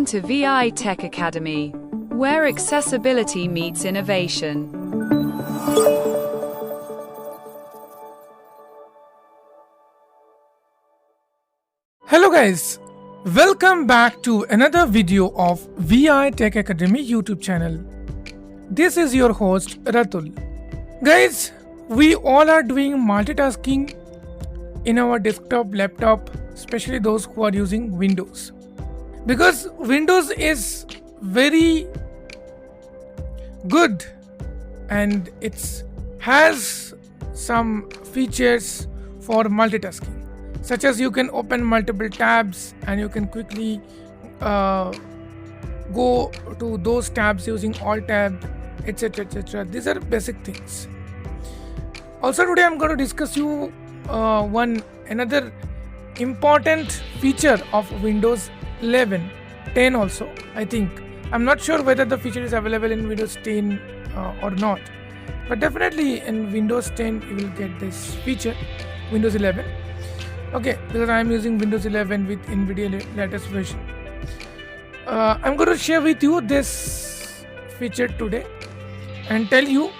Welcome to V.I Tech Academy, where accessibility meets innovation. Hello guys, welcome back to another video of V.I Tech Academy YouTube channel. This is your host Ratul. Guys, we all are doing multitasking in our desktop, laptop, especially those who are using Windows. Because Windows is very good and it has some features for multitasking, such as you can open multiple tabs and you can quickly go to those tabs using Alt tab, etc. These are basic things. Also today I'm going to discuss you another important feature of Windows 11, 10 also. I think I'm not sure whether the feature is available in Windows 10 or not, but definitely in Windows 10 you will get this feature. Windows 11, okay, because I am using Windows 11 with NVDA latest version. I'm going to share with you this feature today and tell you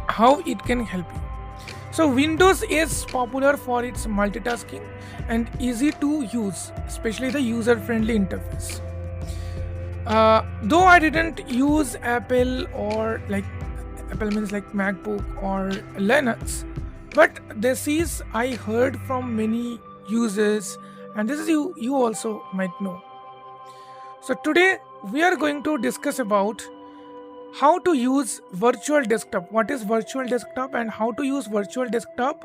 how it can help you. So Windows is popular for its multitasking and easy to use, especially the user-friendly interface. Though I didn't use Apple or Apple means like MacBook or Linux, but this is I heard from many users, and this is you also might know. So today we are going to discuss about how to use virtual desktop. What is virtual desktop and how to use virtual desktop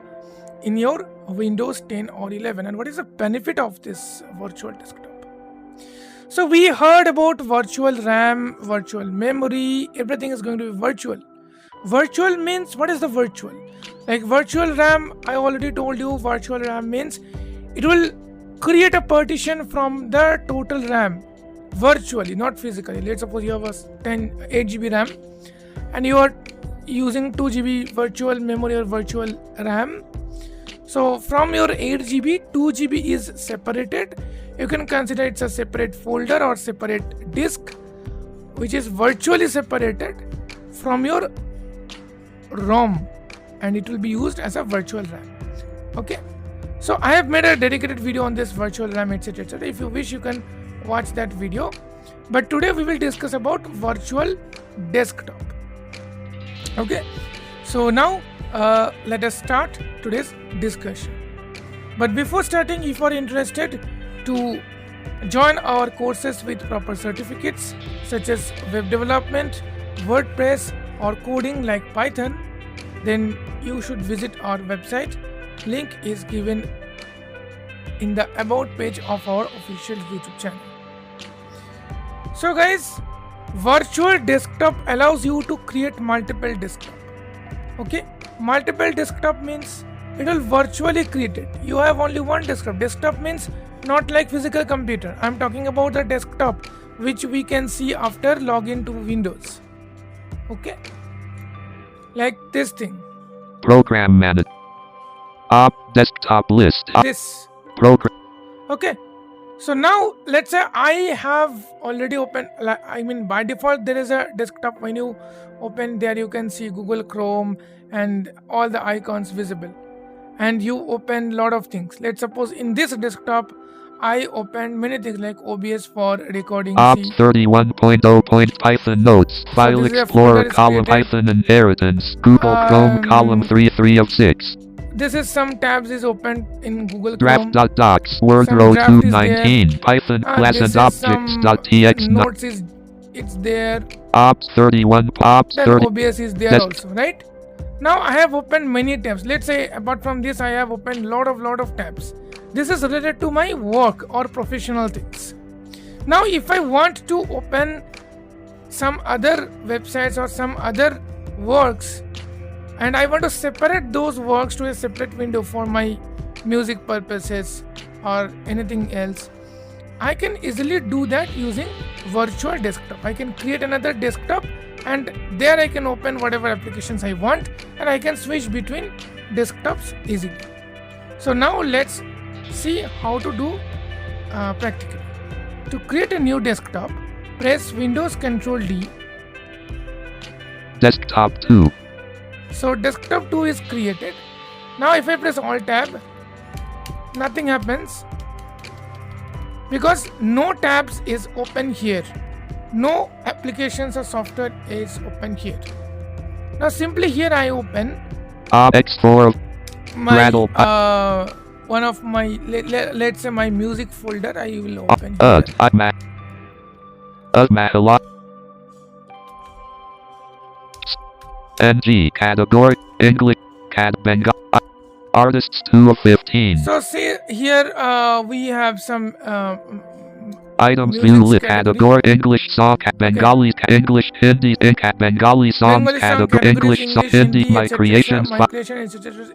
in your Windows 10 or 11, and what is the benefit of this virtual desktop. So we heard about virtual RAM, virtual memory, everything is going to be virtual. Virtual means, what is the virtual? Like virtual RAM, I already told you, virtual RAM means it will create a partition from the total RAM virtually, not physically. Let's suppose you have a 8 GB RAM and you are using 2 GB virtual memory or virtual RAM. So from your 8 GB, 2 GB is separated. You can consider it's a separate folder or separate disk, which is virtually separated from your ROM, and it will be used as a virtual RAM. Okay, so I have made a dedicated video on this virtual RAM, etc. If you wish, you can watch that video, but today we will discuss about virtual desktop. Okay, so now let us start today's discussion. But before starting, if you are interested to join our courses with proper certificates such as web development, WordPress or coding like Python, then you should visit our website. Link is given in the about page of our official YouTube channel. So guys, virtual desktop allows you to create multiple desktop. Okay, multiple desktop means it will virtually create it. You have only one desktop. Desktop means not like physical computer. I'm talking about the desktop which we can see after login to Windows. Okay, like this thing. Program manager. Desktop list. This. Program. Okay. So now let's say I have already opened, by default there is a desktop. When you open there, you can see Google Chrome and all the icons visible, and you open lot of things. Let's suppose in this desktop I opened many things like OBS for recording. 31.0. Python notes. File Explorer column Python inheritance. Google Chrome column 3 of 6. This is some tabs is opened in Google Draft Chrome. .docs. Word row 219. Python class and objects.txt. Notes is it's there. Ops 31. Ops 30. OBS is there also, right? Now I have opened many tabs. Let's say apart from this, I have opened lot of tabs. This is related to my work or professional things. Now if I want to open some other websites or some other works, and I want to separate those works to a separate window for my music purposes or anything else, I can easily do that using virtual desktop. I can create another desktop and there I can open whatever applications I want, and I can switch between desktops easily. So now let's see how to do practically. To create a new desktop, press Windows Ctrl D. Desktop 2. So desktop 2 is created. Now if I press Alt Tab, nothing happens because no tabs is open here. No applications or software is open here. Now simply here I open X4 my Rattle one of my let's say my music folder. I will open here. NG category English Cat Bengal Artists 2 of 15. So see here we have some Items music view list category. category English song Bengali English Hindi Bengali songs Bengali song category English song Hindi my etc., creations my creation,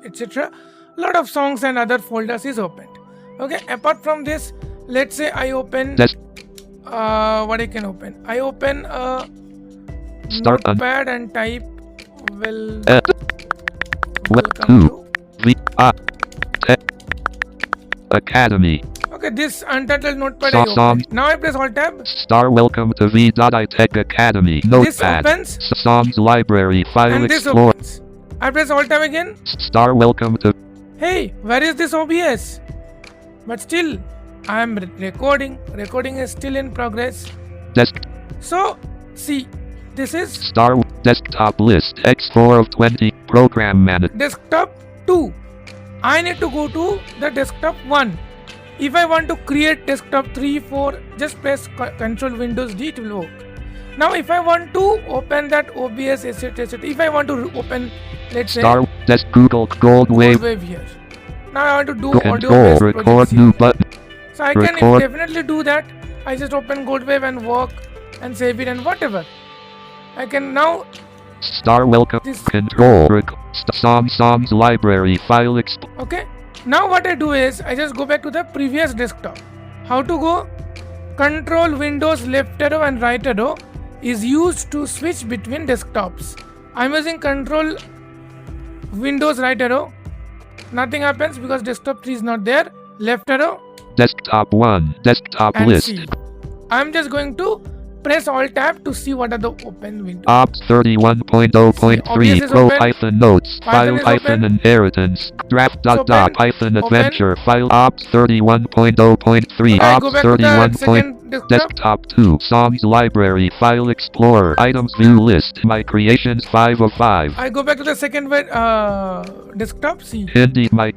etc. Lot of songs and other folders is opened. Okay, apart from this, let's say I open what I can open. I open a Start notepad and type Web 2 V.I Tech Academy. Okay, this untitled notepad So I open. Now I press Alt Tab. Star welcome to V.I Tech Academy. Notepad. This opens. Songs library file And this explore. opens. I press Alt Tab again. Star welcome to. Hey, where is this OBS? But still, I am recording. Recording is still in progress. Desk. So, see, this is Star desktop list X4 of 20 program manager. desktop 2. I need to go to the desktop 1. If I want to create desktop 3, 4, just press Ctrl Windows D, it will work. Now if I want to open that OBS, etc., if I want to open, let's say Star desk Google Gold Wave here. Now I want to do audio control based record projects new here. button. So I can Record. definitely do that. I just open Goldwave and work and save it and whatever. I can now Star welcome This- control songs library file exp. okay. Now what I do is I just go back to the previous desktop. How to go? Control Windows left arrow and right arrow is used to switch between desktops. I'm using Control Windows right arrow. Nothing happens because desktop 3 is not there. Left arrow Desktop 1 desktop and list. C. I'm just going to press Alt Tab to see what are the open windows. Ops 31.0.3 OBS is Pro open. Python notes Python file is Python open. inheritance draft dot Open. dot Python Open. adventure file Ops 31.0.3 Okay, I go Ops back to 31. the second desktop. Desktop 2 songs library file explorer items view list my creations 5 of 5 I go back to the second desktop. See, Hindi my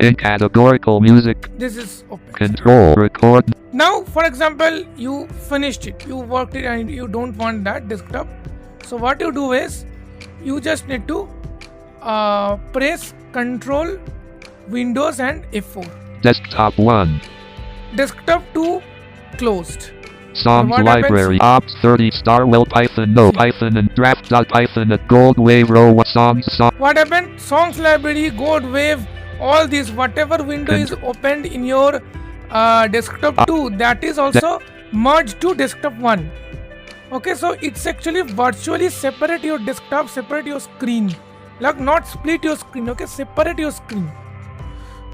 in categorical music this is open. control record Now, for example, you finished it, you worked it, and you don't want that desktop. So what you do is, you just need to press Control Windows and F4. desktop 1 Desktop 2 closed. songs what library happens? Ops 30 star well Python no Python and draft dot Python at gold wave row songs What happened? Songs library, Gold Wave, all these, whatever window is opened in your desktop 2, that is also merged to desktop 1. Okay, so it's actually virtually separate your desktop, separate your screen. Like not split your screen, okay, separate your screen.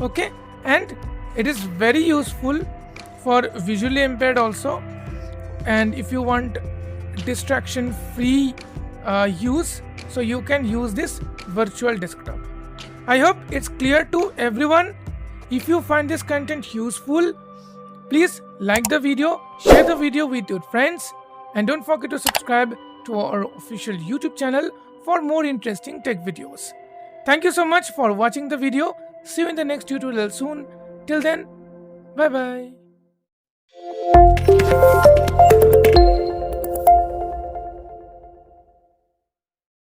Okay, and it is very useful for visually impaired also. And if you want distraction free use, so you can use this virtual desktop. I hope it's clear to everyone. If you find this content useful, please like the video, share the video with your friends, and don't forget to subscribe to our official YouTube channel for more interesting tech videos. Thank you so much for watching the video. See you in the next tutorial soon. Till then, bye bye.